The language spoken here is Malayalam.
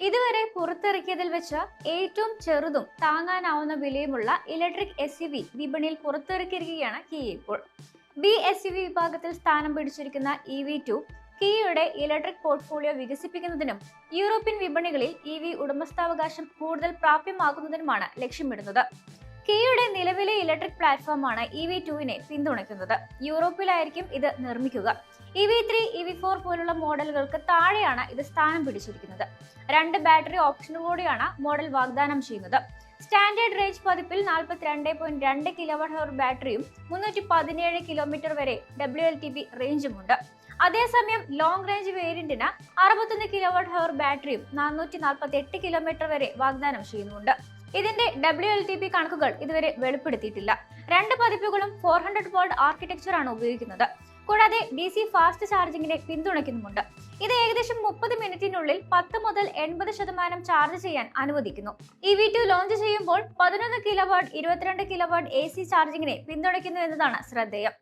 ഇതുവരെ പുറത്തിറക്കിയതിൽ വെച്ച് ഏറ്റവും ചെറുതും താങ്ങാനാവുന്ന വിലയുമുള്ള ഇലക്ട്രിക് SUV വിപണിയിൽ പുറത്തിറക്കിയിരിക്കുകയാണ് കിയ ഇപ്പോൾ. BSUV വിഭാഗത്തിൽ സ്ഥാനം പിടിച്ചിരിക്കുന്ന EV2 കിയയുടെ ഇലക്ട്രിക് പോർട്ട്ഫോളിയോ വികസിപ്പിക്കുന്നതിനും യൂറോപ്യൻ വിപണികളിൽ EV ഉടമസ്ഥാവകാശം കൂടുതൽ പ്രാപ്യമാക്കുന്നതിനുമാണ് ലക്ഷ്യമിടുന്നത്. കിയയുടെ നിലവിലെ ഇലക്ട്രിക് പ്ലാറ്റ്ഫോമാണ് EV2വിനെ പിന്തുണയ്ക്കുന്നത്. യൂറോപ്പിലായിരിക്കും ഇത് നിർമ്മിക്കുക. EV3, EV4 പോലുള്ള മോഡലുകൾക്ക് താഴെയാണ് ഇത് സ്ഥാനം പിടിച്ചിരിക്കുന്നത്. 2 ബാറ്ററി ഓപ്ഷനുകളോടെയാണ് മോഡൽ വാഗ്ദാനം ചെയ്യുന്നത്. സ്റ്റാൻഡേർഡ് റേഞ്ച് പതിപ്പിൽ 42.2 kWh ബാറ്ററിയും 317 കിലോമീറ്റർ വരെ WLTP റേഞ്ചുമുണ്ട്. അതേസമയം ലോങ് റേഞ്ച് വേരിയന്റിന് 61 kWh ബാറ്ററിയും 448 കിലോമീറ്റർ വരെ വാഗ്ദാനം ചെയ്യുന്നുണ്ട്. ഇതിന്റെ WLTP കണക്കുകൾ ഇതുവരെ വെളിപ്പെടുത്തിയിട്ടില്ല. 2 പതിപ്പുകളും 400 വോൾട്ട് ആർക്കിടെക്ചറാണ് ഉപയോഗിക്കുന്നത്. കൂടാതെ DC ഫാസ്റ്റ് ചാർജിങ്ങിനെ പിന്തുണയ്ക്കുന്നുമുണ്ട്. ഇത് ഏകദേശം 30 മിനിറ്റിനുള്ളിൽ 10 മുതൽ 80% ചാർജ് ചെയ്യാൻ അനുവദിക്കുന്നു. EV2 ലോഞ്ച് ചെയ്യുമ്പോൾ 11 kW, 22 kW AC ചാർജിങ്ങിനെ പിന്തുണയ്ക്കുന്നു എന്നതാണ് ശ്രദ്ധേയം.